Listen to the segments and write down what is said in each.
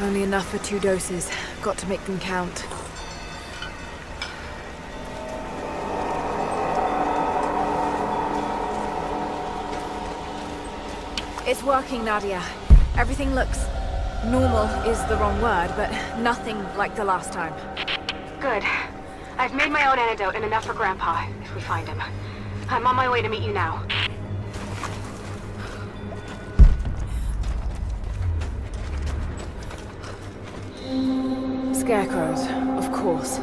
Only enough for 2 doses. Got to make them count. It's working, Nadia. Everything looks... normal is the wrong word, but nothing like the last time. Good. I've made my own antidote and enough for Grandpa, if we find him. I'm on my way to meet you now. Scarecrows, of course.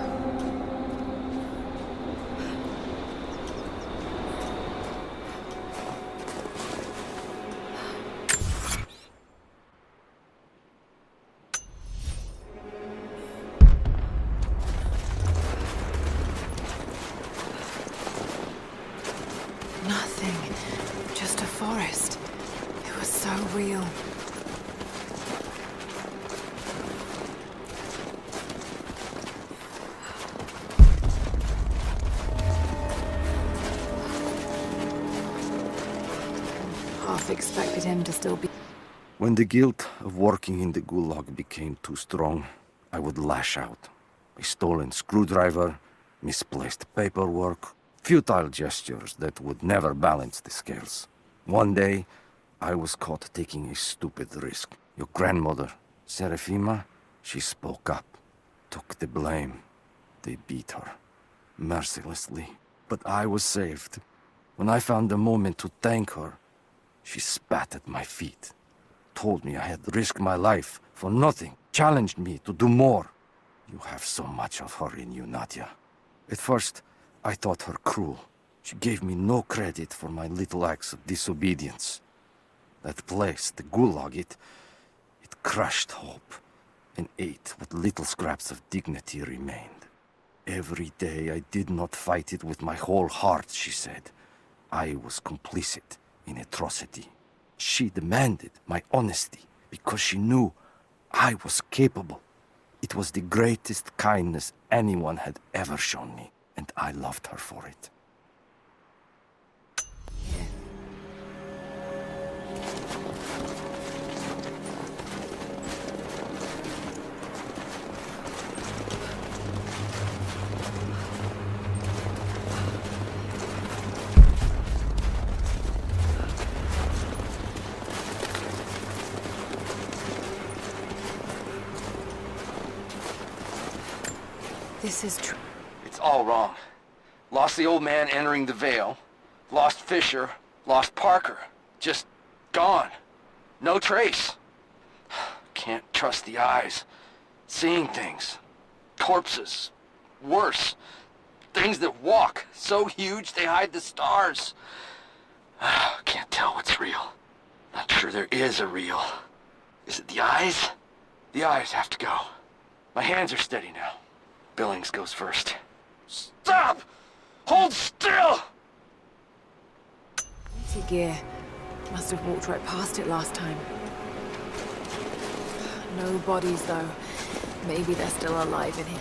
Nothing. Just a forest. It was so real. Half expected him to still be... When the guilt of working in the gulag became too strong, I would lash out. A stolen screwdriver, misplaced paperwork, futile gestures that would never balance the scales. One day, I was caught taking a stupid risk. Your grandmother, Serafima, she spoke up, took the blame. They beat her, mercilessly. But I was saved. When I found the moment to thank her, she spat at my feet, told me I had risked my life for nothing, challenged me to do more. You have so much of her in you, Nadia. At first, I thought her cruel. She gave me no credit for my little acts of disobedience. That place, the gulag, it crushed hope and ate what little scraps of dignity remained. Every day I did not fight it with my whole heart, she said. I was complicit in atrocity. She demanded my honesty because she knew I was capable. It was the greatest kindness anyone had ever shown me, and I loved her for it. This is true. It's all wrong. Lost the old man entering the Vale. Lost Fisher. Lost Parker. Just gone. No trace. Can't trust the eyes. Seeing things. Corpses. Worse. Things that walk. So huge they hide the stars. Can't tell what's real. Not sure there is a real. Is it the eyes? The eyes have to go. My hands are steady now. Billings goes first. Stop! Hold still! Empty gear. Must have walked right past it last time. No bodies, though. Maybe they're still alive in here.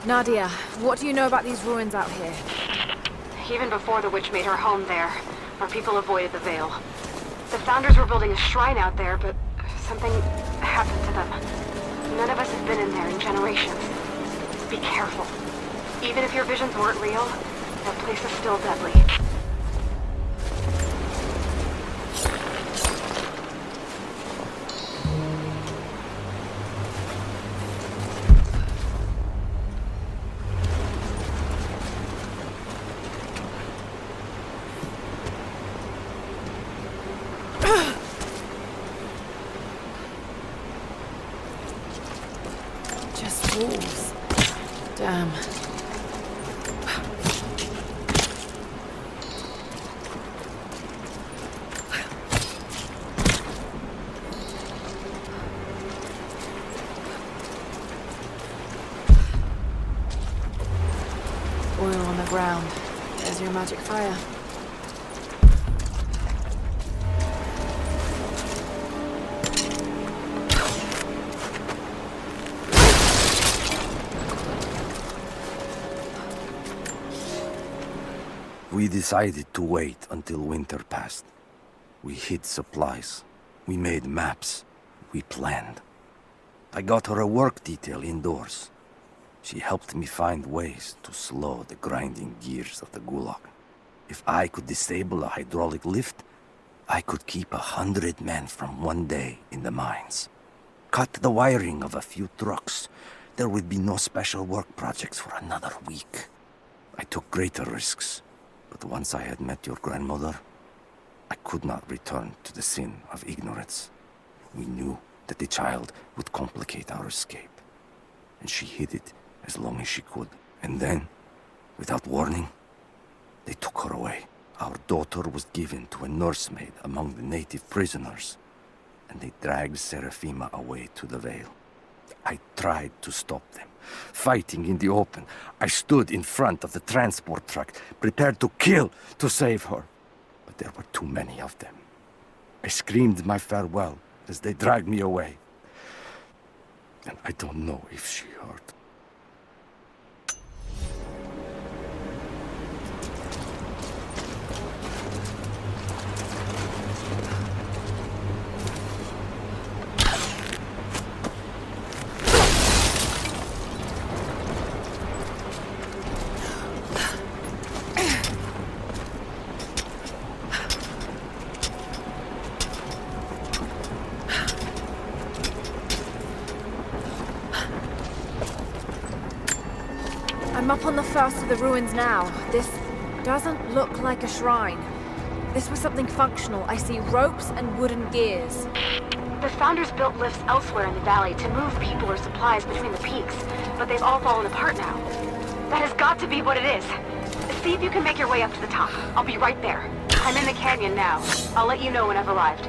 Nadia, what do you know about these ruins out here? Even before the witch made her home there, our people avoided the Vale. The founders were building a shrine out there, but something happened to them. None of us have been in there in generations. Be careful. Even if your visions weren't real, that place is still deadly. Just walls. Damn. Oil on the ground. There's your magic fire. We decided to wait until winter passed. We hid supplies. We made maps. We planned. I got her a work detail indoors. She helped me find ways to slow the grinding gears of the Gulag. If I could disable a hydraulic lift, I could keep 100 men from one day in the mines. Cut the wiring of a few trucks. There would be no special work projects for another week. I took greater risks, but once I had met your grandmother, I could not return to the sin of ignorance. We knew that the child would complicate our escape, and she hid it as long as she could. And then, without warning, they took her away. Our daughter was given to a nursemaid among the native prisoners, and they dragged Serafima away to the Vale. I tried to stop them, fighting in the open. I stood in front of the transport truck, prepared to kill to save her. But there were too many of them. I screamed my farewell as they dragged me away. And I don't know if she heard. I'm up on the first of the ruins now. This doesn't look like a shrine. This was something functional. I see ropes and wooden gears. The Founders built lifts elsewhere in the valley to move people or supplies between the peaks, but they've all fallen apart now. That has got to be what it is. See if you can make your way up to the top. I'll be right there. I'm in the canyon now. I'll let you know when I've arrived.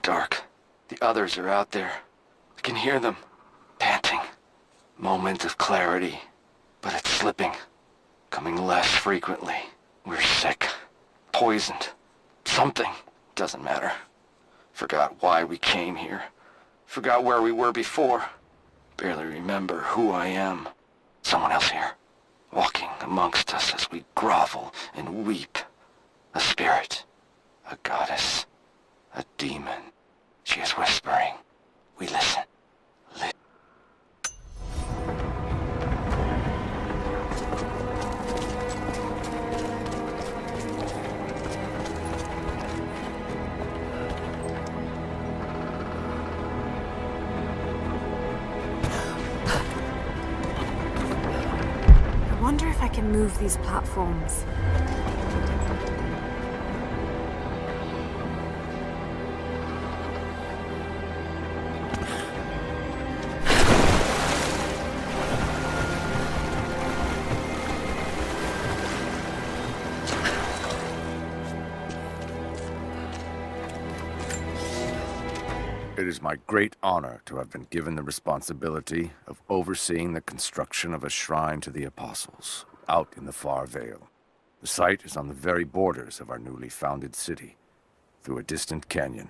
Dark. The others are out there. I can hear them, panting. Moment of clarity, but it's slipping, coming less frequently. We're sick, poisoned, something. Doesn't matter. Forgot why we came here. Forgot where we were before. Barely remember who I am. Someone else here, walking amongst us as we grovel and weep. A spirit, a goddess, a demon. She is whispering. We listen. I wonder if I can move these platforms. It is my great honor to have been given the responsibility of overseeing the construction of a shrine to the Apostles out in the far Vale. The site is on the very borders of our newly founded city, through a distant canyon.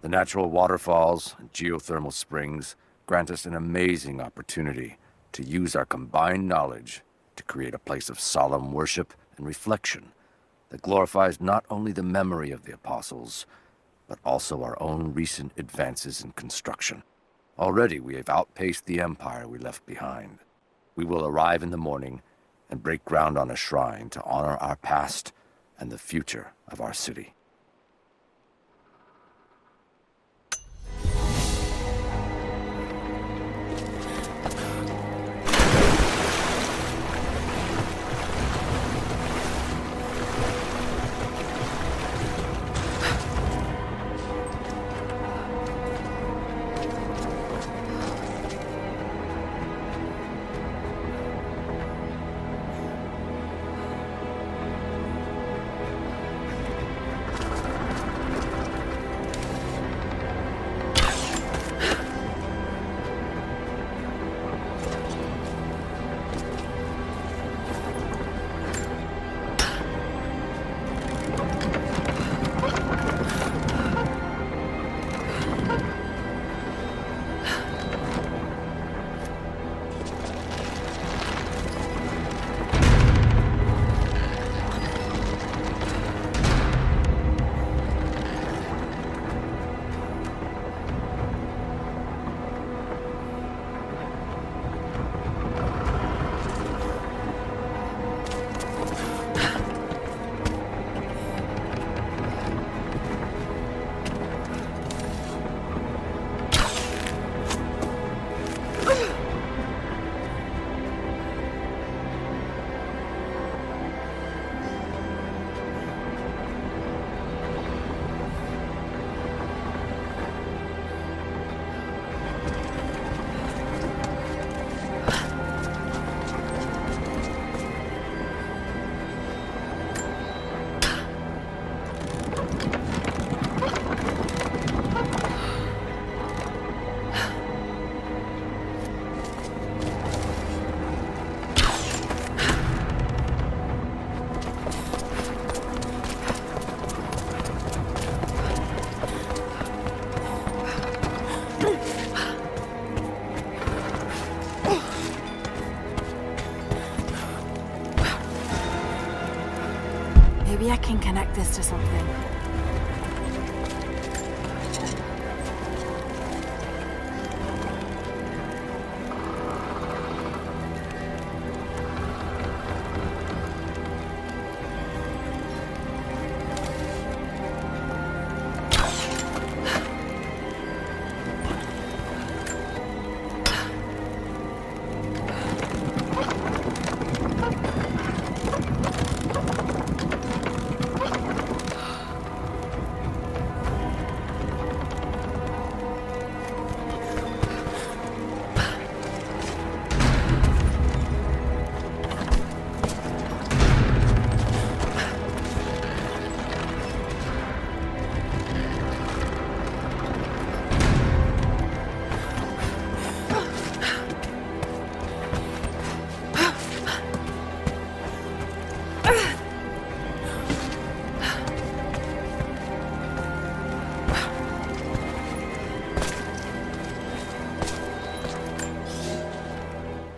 The natural waterfalls and geothermal springs grant us an amazing opportunity to use our combined knowledge to create a place of solemn worship and reflection that glorifies not only the memory of the Apostles, but also our own recent advances in construction. Already we have outpaced the empire we left behind. We will arrive in the morning and break ground on a shrine to honor our past and the future of our city. Maybe I can connect this to something.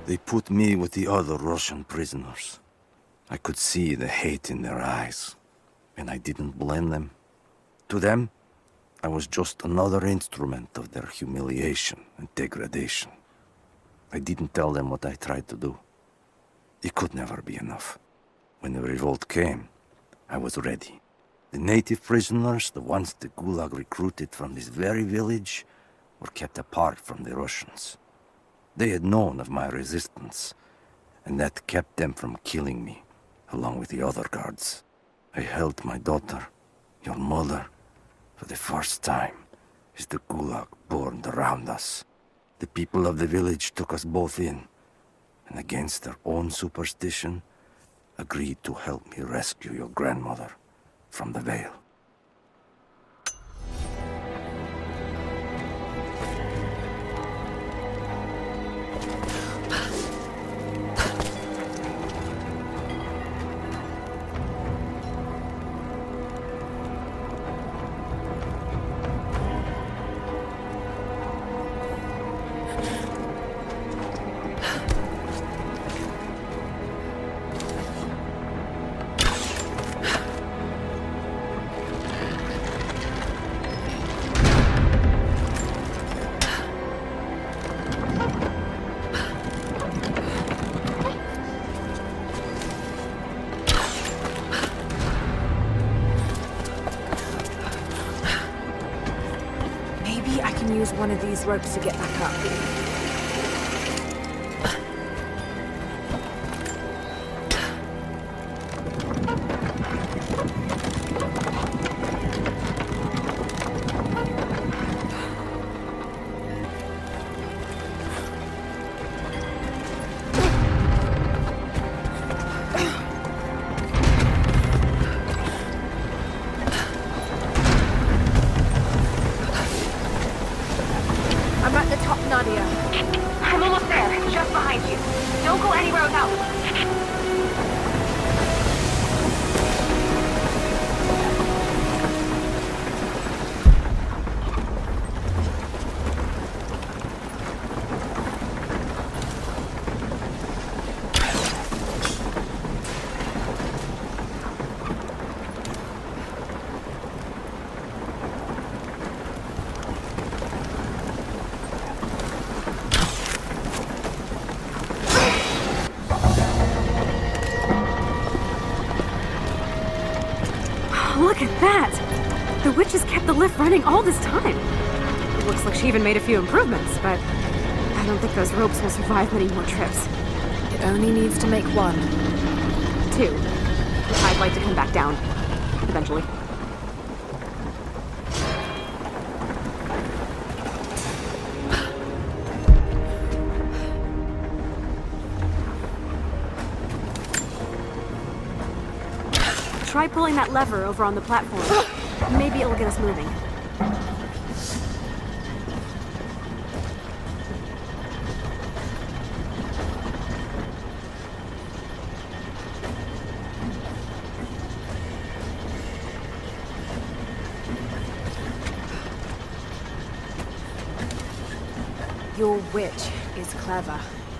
They put me with the other Russian prisoners. I could see the hate in their eyes, and I didn't blame them. To them, I was just another instrument of their humiliation and degradation. I didn't tell them what I tried to do. It could never be enough. When the revolt came, I was ready. The native prisoners, the ones the Gulag recruited from this very village, were kept apart from the Russians. They had known of my resistance, and that kept them from killing me, along with the other guards. I held my daughter, your mother, for the first time, as the Gulag burned around us. The people of the village took us both in, and against their own superstition, agreed to help me rescue your grandmother from the Veil. Use one of these ropes to get back up. I'm almost there, just behind you. Don't go anywhere without me. Look at that! The witch has kept the lift running all this time. It looks like she even made a few improvements, but I don't think those ropes will survive many more trips. It only needs to make one. 2. I'd like to come back down. Eventually. Try pulling that lever over on the platform. Maybe it'll get us moving. Your witch is clever.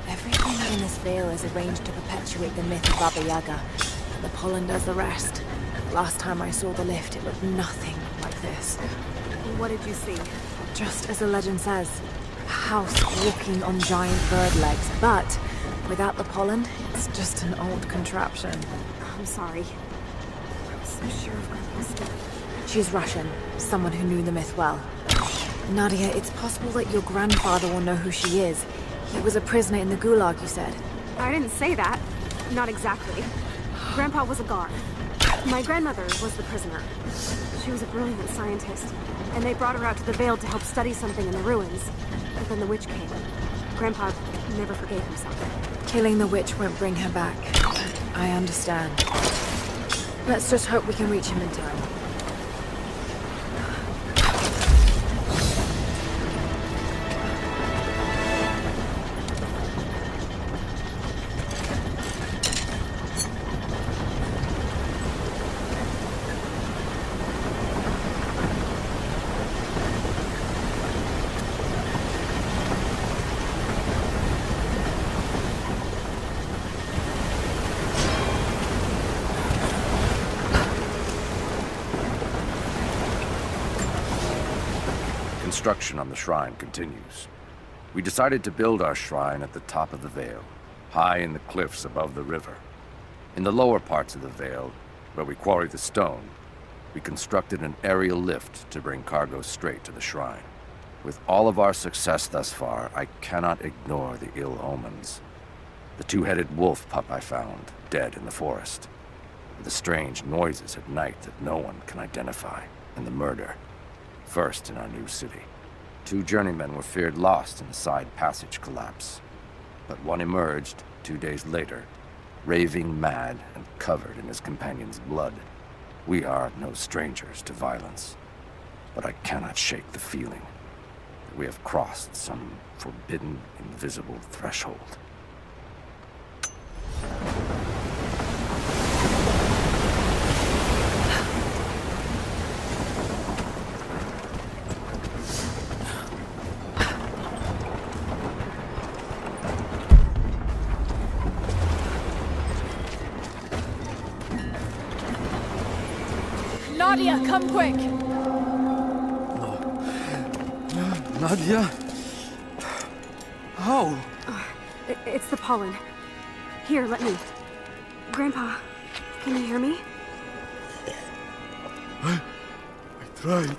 Everything in this veil is arranged to perpetuate the myth of Baba Yaga. the pollen does the rest. Last time I saw the lift, it looked nothing like this. What did you see? Just as the legend says, a house walking on giant bird legs, but without the pollen, it's just an old contraption. I'm sorry. I was so sure of Grandpa's stuff. She's Russian, someone who knew the myth well. Nadia, it's possible that your grandfather will know who she is. He was a prisoner in the Gulag, you said. I didn't say that. Not exactly. Grandpa was a guard. My grandmother was the prisoner. She was a brilliant scientist, and they brought her out to the Vale to help study something in the ruins. But then the witch came. Grandpa never forgave himself. Killing the witch won't bring her back. I understand. Let's just hope we can reach him in time. Construction on the shrine continues. We decided to build our shrine at the top of the Vale, high in the cliffs above the river. In the lower parts of the Vale, where we quarry the stone, we constructed an aerial lift to bring cargo straight to the shrine. With all of our success thus far, I cannot ignore the ill omens. The two-headed wolf pup I found, dead in the forest. The strange noises at night that no one can identify, and the murder. First in our new city. 2 journeymen were feared lost in a side passage collapse. But one emerged 2 days later, raving mad and covered in his companion's blood. We are no strangers to violence, but I cannot shake the feeling that we have crossed some forbidden, invisible threshold. Nadia, come quick! Nadia? How? It's the pollen. Here, let me. Grandpa, can you hear me? I tried.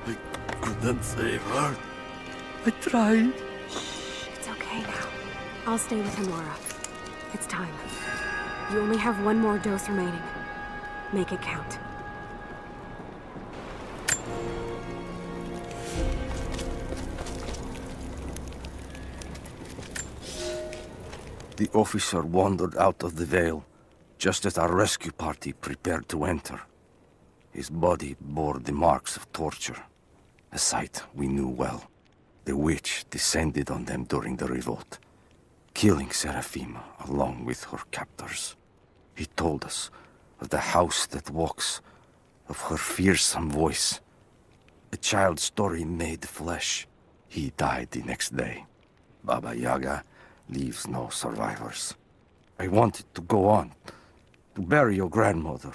I couldn't save her. I tried. Shh, it's okay now. I'll stay with him, Laura. It's time. You only have 1 more dose remaining. Make it count. The officer wandered out of the Vale, just as our rescue party prepared to enter. His body bore the marks of torture, a sight we knew well. The witch descended on them during the revolt, killing Seraphima along with her captors. He told us of the house that walks, of her fearsome voice. A child's story made flesh. He died the next day. Baba Yaga leaves no survivors. I wanted to go on, to bury your grandmother,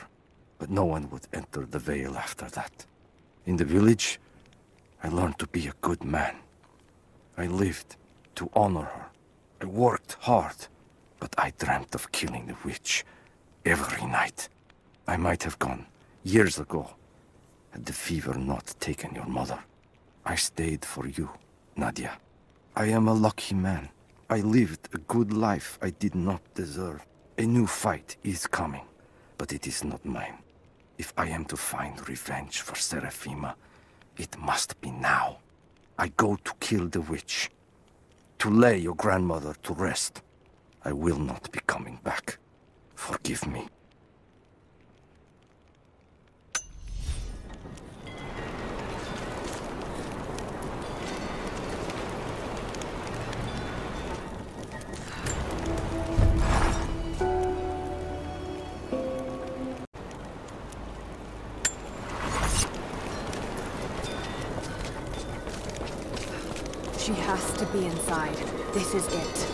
but no one would enter the Vale after that. In the village, I learned to be a good man. I lived to honor her. I worked hard, but I dreamt of killing the witch every night. I might have gone years ago, had the fever not taken your mother. I stayed for you, Nadia. I am a lucky man. I lived a good life I did not deserve. A new fight is coming, but it is not mine. If I am to find revenge for Seraphima, it must be now. I go to kill the witch, to lay your grandmother to rest. I will not be coming back. Forgive me. She has to be inside. This is it.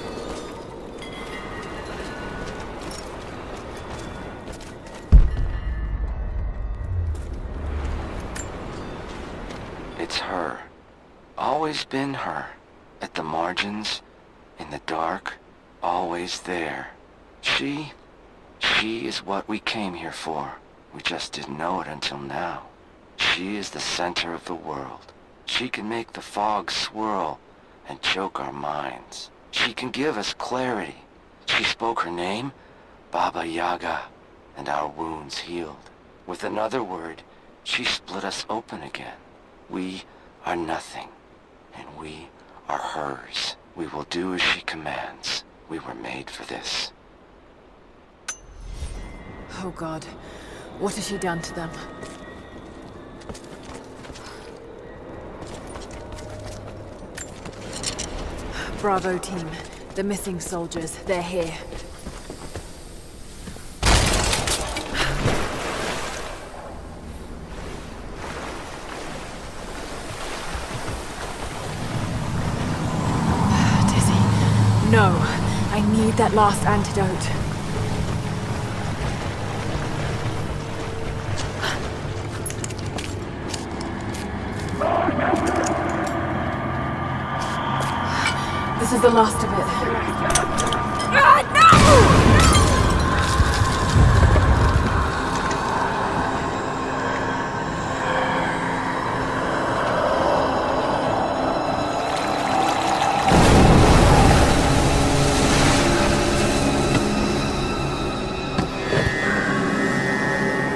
always been her. At the margins, in the dark, always there. She is what we came here for. We just didn't know it until now. She is the center of the world. She can make the fog swirl and choke our minds. She can give us clarity. She spoke her name, Baba Yaga, and our wounds healed. With another word, she split us open again. We are nothing, and we are hers. We will do as she commands. We were made for this. Oh God, what has she done to them? Bravo team, the missing soldiers, they're here. No, I need that last antidote. This is the last of it.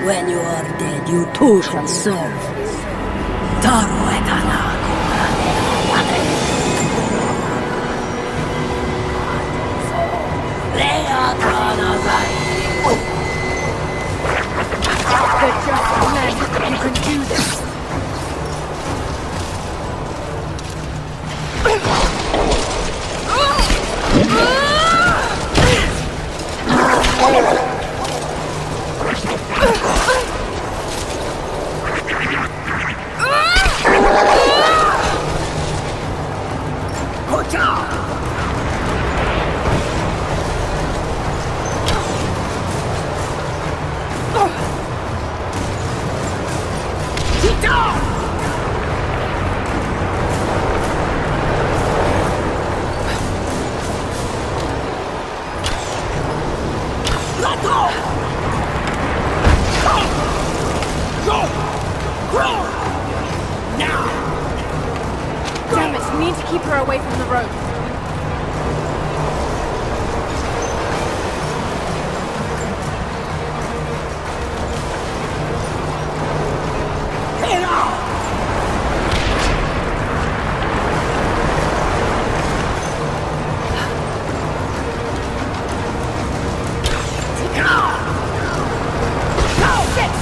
When you are dead, you too shall serve. Taru etana. They're just men. You can do this. Damn it, we need to keep her away from the road.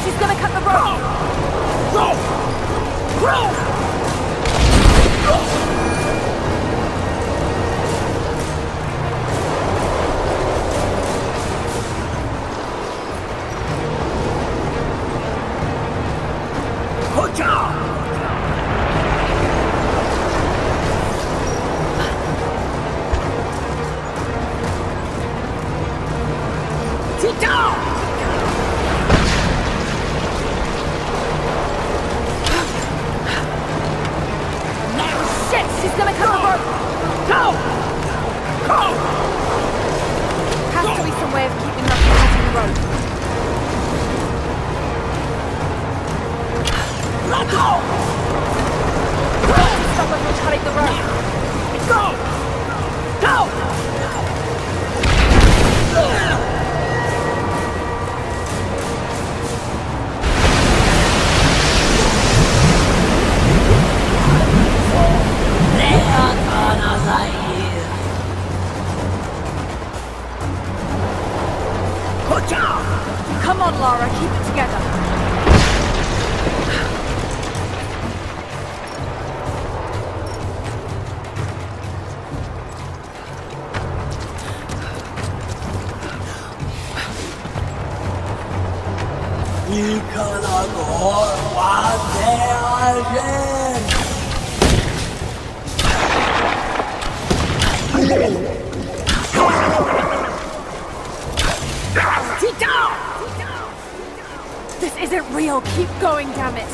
She's gonna cut the road! She's gonna cut the road! Has to be some way of keeping her from cutting the road. Stop her from cutting the road! Come on, Lara, keep it together. This isn't real. Keep going, damn it.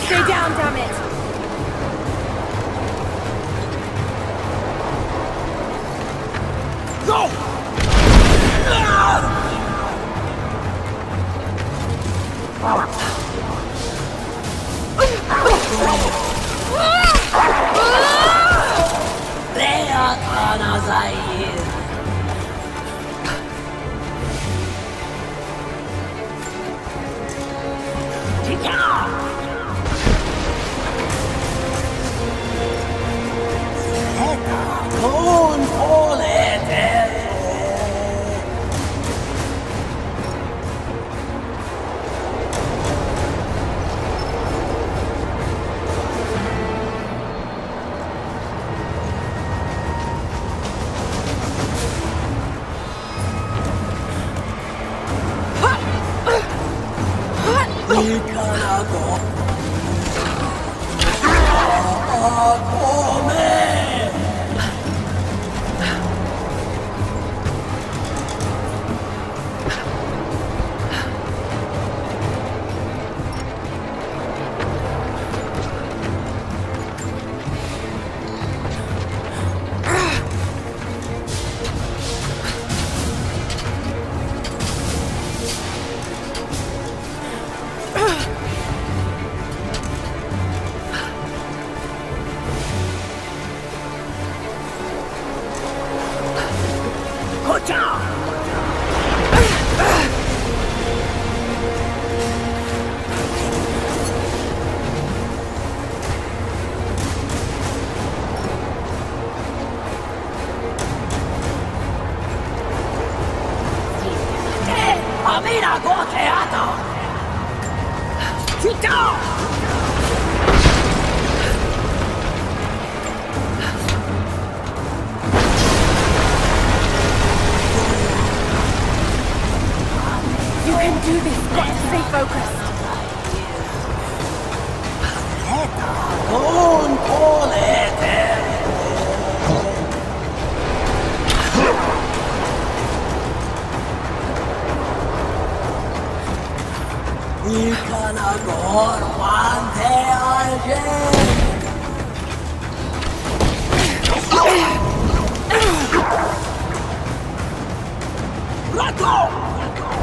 Stay down, damn it!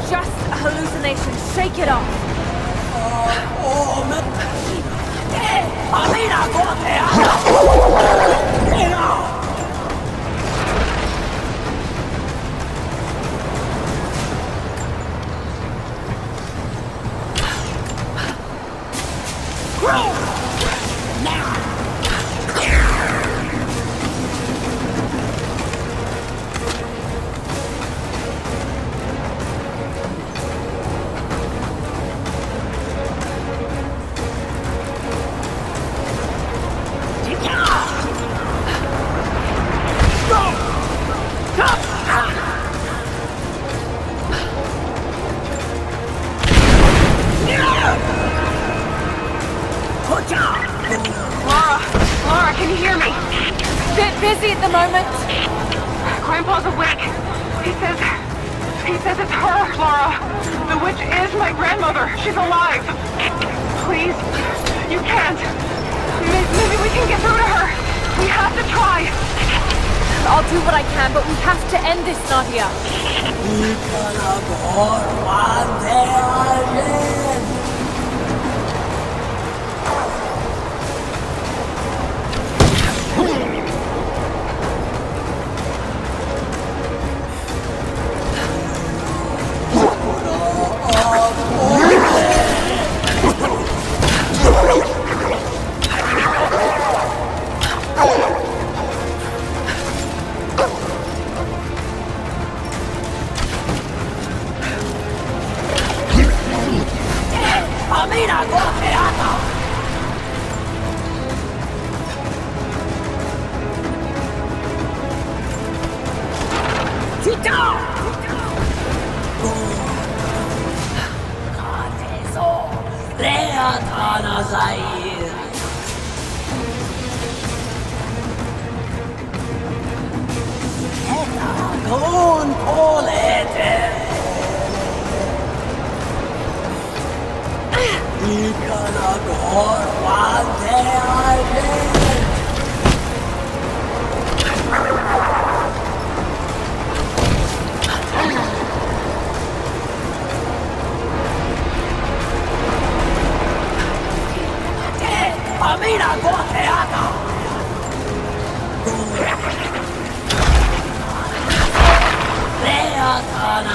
Just a hallucination. Shake it off. Laura, can you hear me? Bit busy at the moment. Grandpa's awake. He says it's her, Laura. The witch is my grandmother. She's alive. Please, you can't. Maybe we can get through to her. We have to try. I'll do what I can, but we have to end this, Nadia. Camina, cojeata! Sit down! Kateso, reatana zair. Eta gon polete. Ikana gorwante alde. Camina, cojeata! Reatana!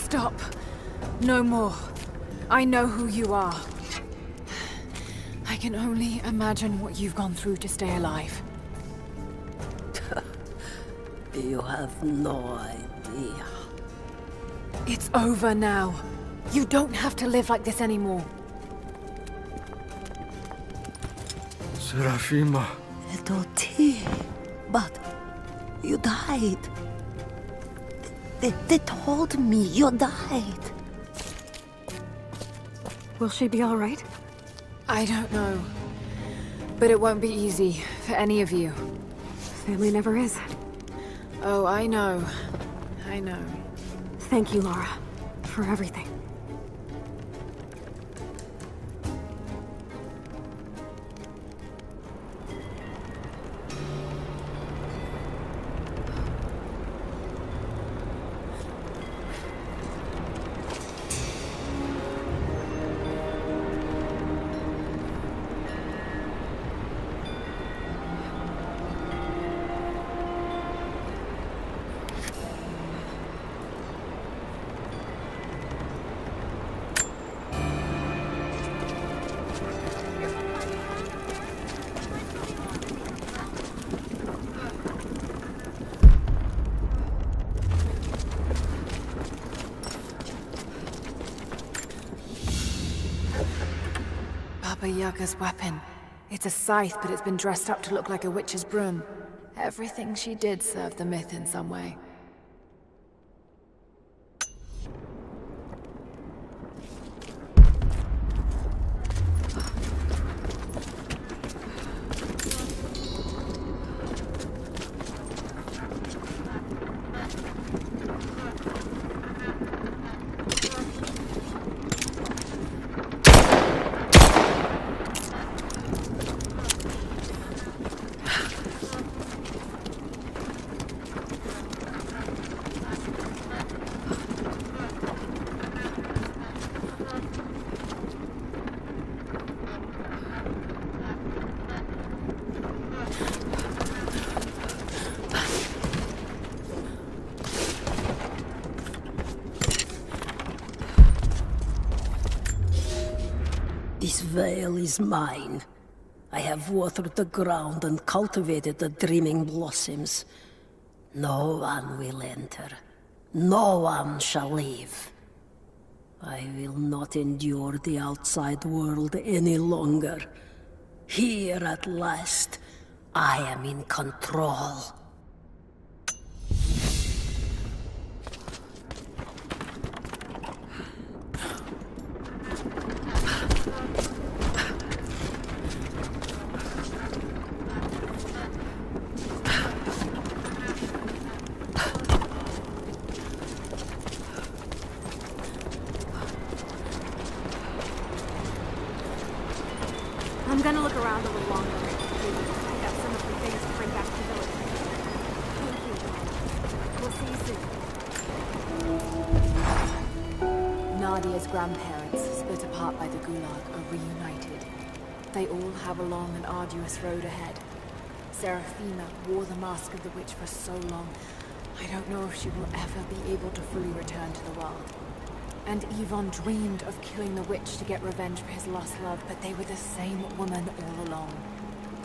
Stop. No more. I know who you are. I can only imagine what you've gone through to stay alive. You have no idea. It's over now. You don't have to live like this anymore. Serafima. Doti, but you died. They told me you died. Will she be all right? I don't know. But it won't be easy for any of you. Family never is. Oh, I know. I know. Thank you, Laura, for everything. Baba Yaga's weapon. It's a scythe, but it's been dressed up to look like a witch's broom. Everything she did served the myth in some way. This veil is mine. I have watered the ground and cultivated the dreaming blossoms. No one will enter. No one shall leave. I will not endure the outside world any longer. Here at last, I am in control. I'm gonna look around a little longer. Maybe pick up some of the things to bring back to the village. Thank you. We'll see you soon. Nadia's grandparents, split apart by the Gulag, are reunited. They all have a long and arduous road ahead. Serafina wore the mask of the witch for so long, I don't know if she will ever be able to fully return to the world. And Yvonne dreamed of killing the witch to get revenge for his lost love, but they were the same woman all along.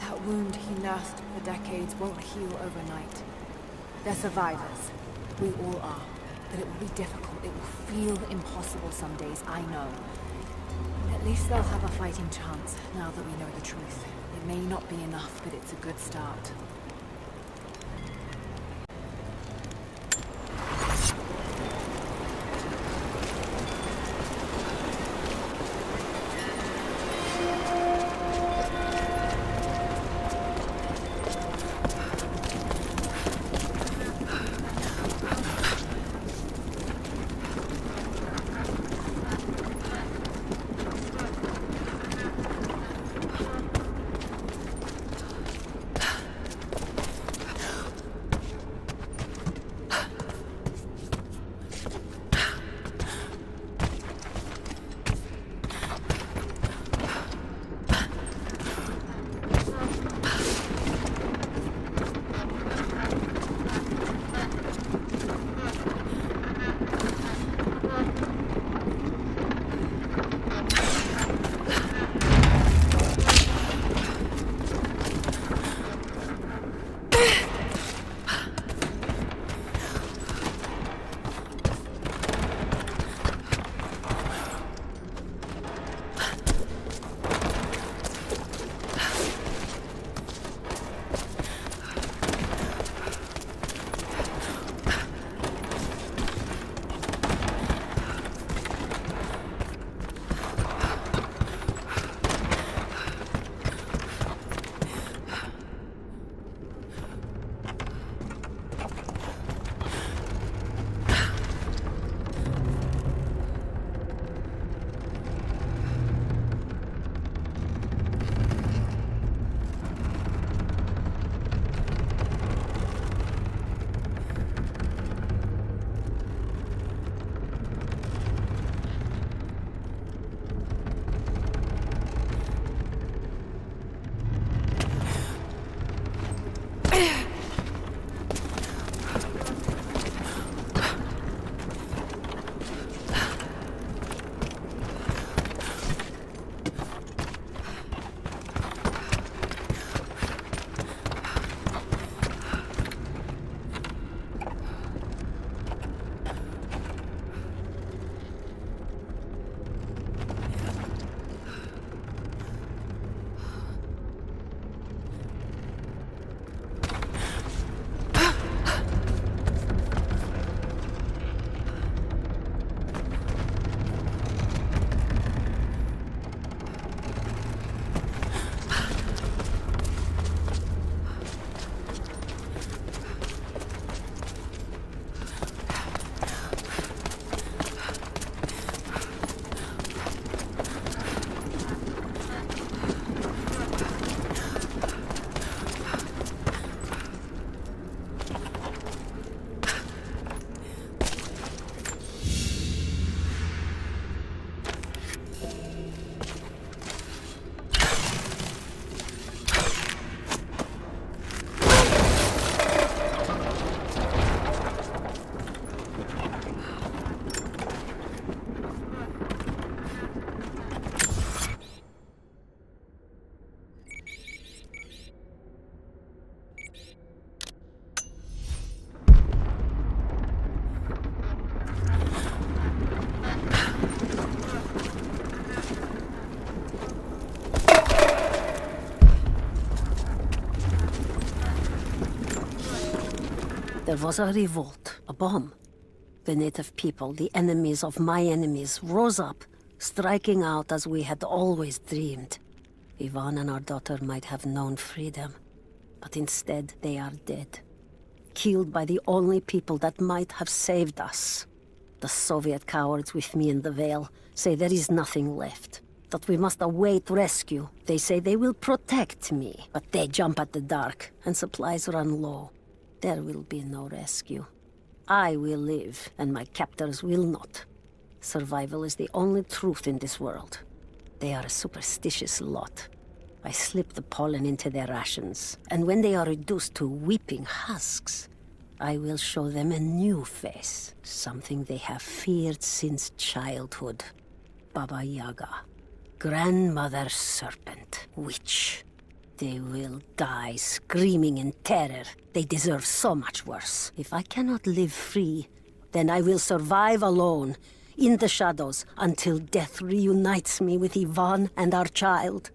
That wound he nursed for decades won't heal overnight. They're survivors. We all are. But it will be difficult. It will feel impossible some days, I know. At least they'll have a fighting chance, now that we know the truth. It may not be enough, but it's a good start. There was a revolt, a bomb. The native people, the enemies of my enemies, rose up, striking out as we had always dreamed. Ivan and our daughter might have known freedom, but instead they are dead. Killed by the only people that might have saved us. The Soviet cowards with me in the Vale say there is nothing left, that we must await rescue. They say they will protect me, but they jump at the dark, and supplies run low. There will be no rescue. I will live, and my captors will not. Survival is the only truth in this world. They are a superstitious lot. I slip the pollen into their rations, and when they are reduced to weeping husks, I will show them a new face, something they have feared since childhood. Baba Yaga, grandmother serpent, witch. They will die screaming in terror. They deserve so much worse. If I cannot live free, then I will survive alone, in the shadows, until death reunites me with Ivan and our child.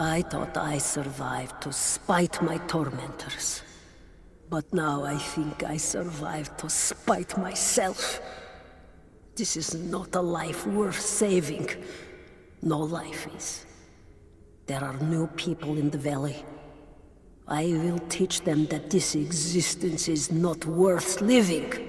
I thought I survived to spite my tormentors. But now I think I survived to spite myself. This is not a life worth saving. No life is. There are new people in the valley. I will teach them that this existence is not worth living.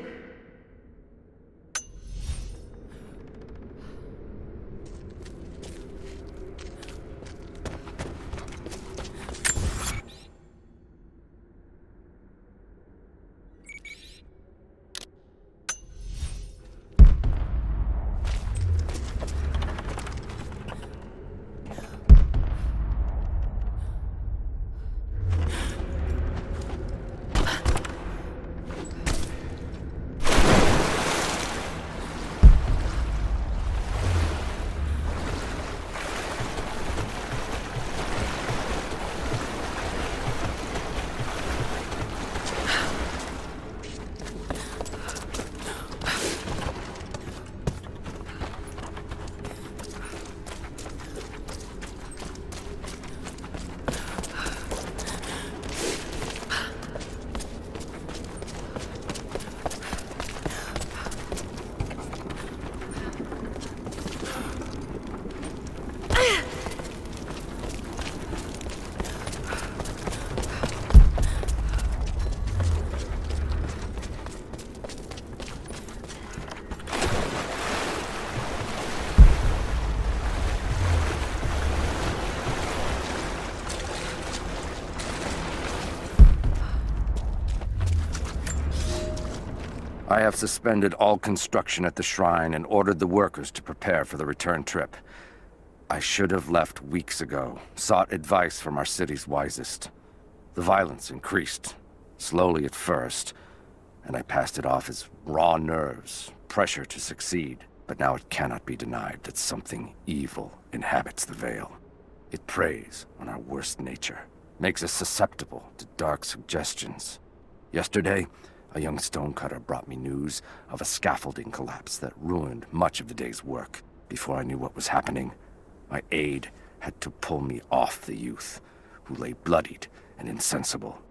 I have suspended all construction at the shrine and ordered the workers to prepare for the return trip. I should have left weeks ago, sought advice from our city's wisest. The violence increased, slowly at first, and I passed it off as raw nerves, pressure to succeed. But now it cannot be denied that something evil inhabits the Vale. It preys on our worst nature, makes us susceptible to dark suggestions. Yesterday, a young stonecutter brought me news of a scaffolding collapse that ruined much of the day's work. Before I knew what was happening, my aide had to pull me off the youth, who lay bloodied and insensible.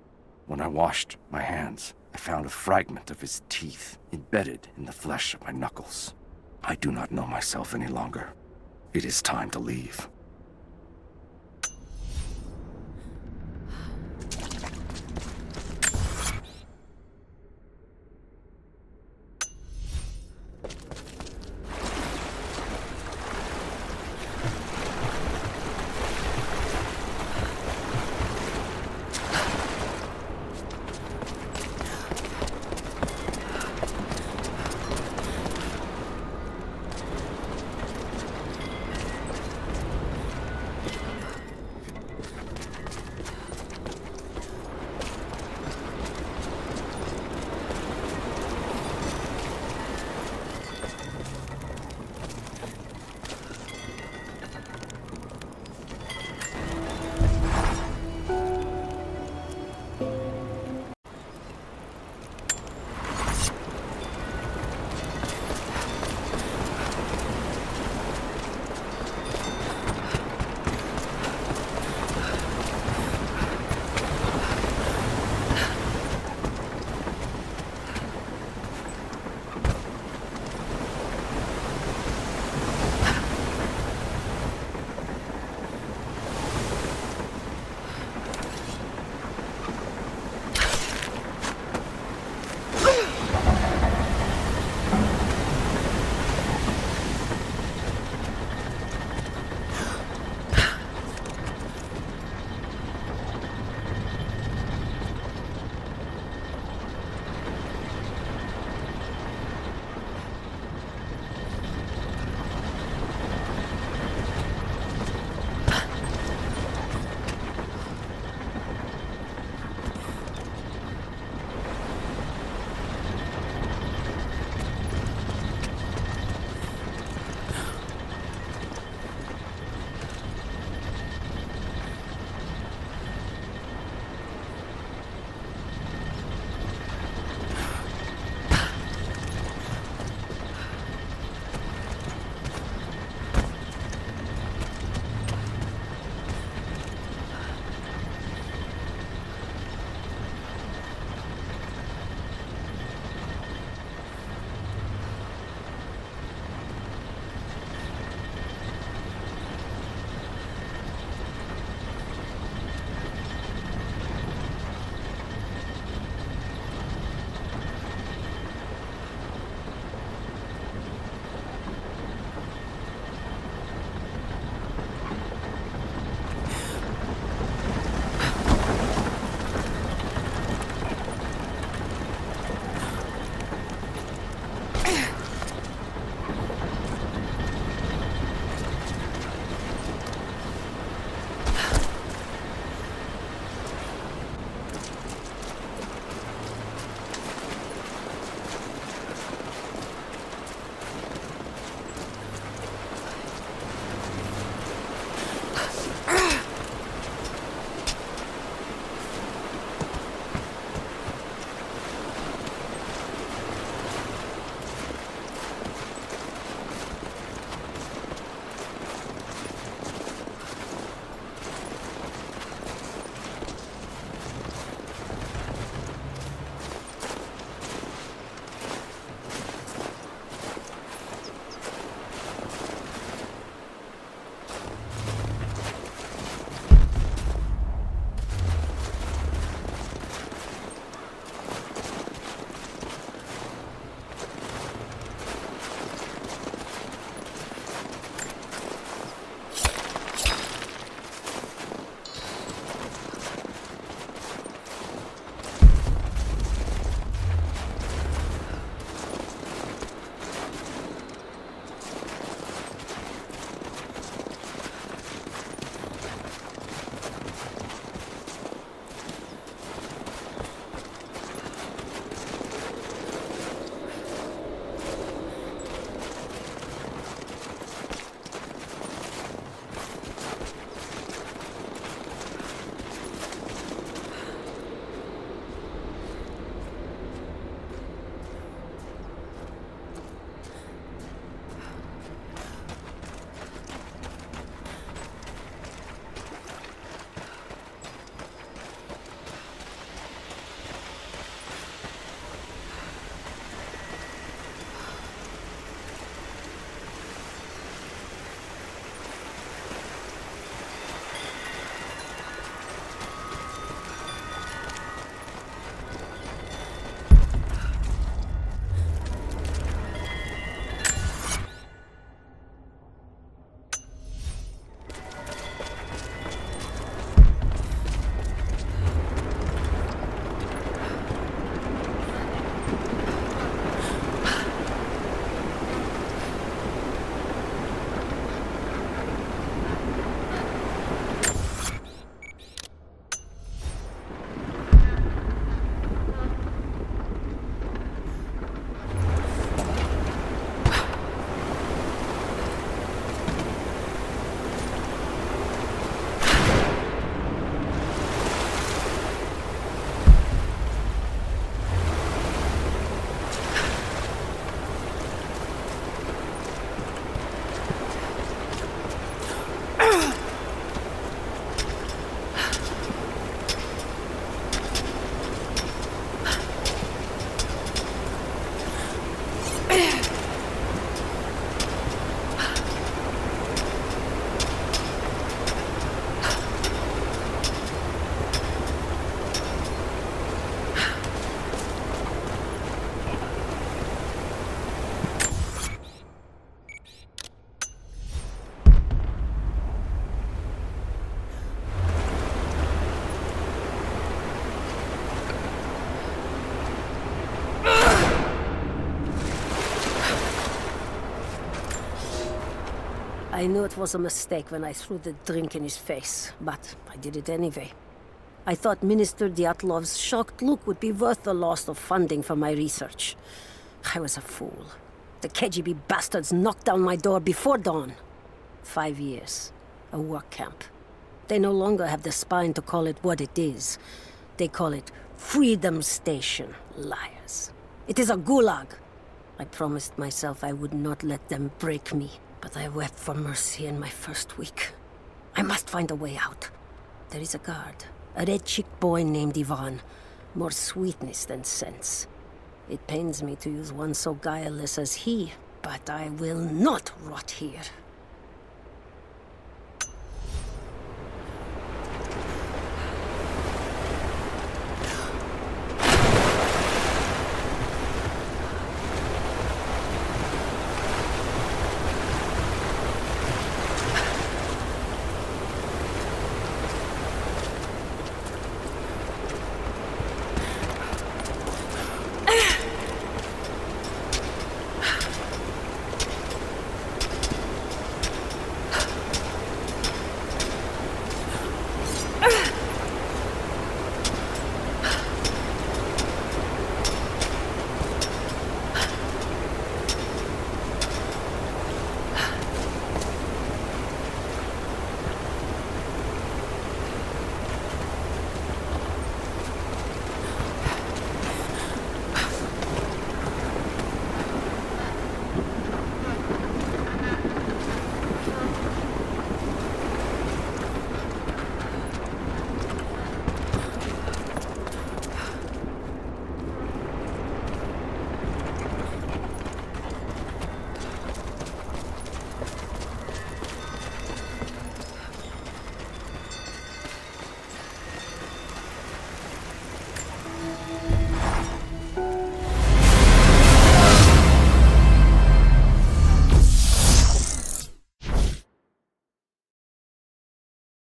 When I washed my hands, I found a fragment of his teeth embedded in the flesh of my knuckles. I do not know myself any longer. It is time to leave. I knew it was a mistake when I threw the drink in his face, but I did it anyway. I thought Minister Dyatlov's shocked look would be worth the loss of funding for my research. I was a fool. The KGB bastards knocked down my door before dawn. 5 years. A work camp. They no longer have the spine to call it what it is. They call it Freedom Station. Liars. It is a gulag. I promised myself I would not let them break me, but I wept for mercy in my first week. I must find a way out. There is a guard. A red-cheeked boy named Ivan. More sweetness than sense. It pains me to use one so guileless as he, but I will not rot here.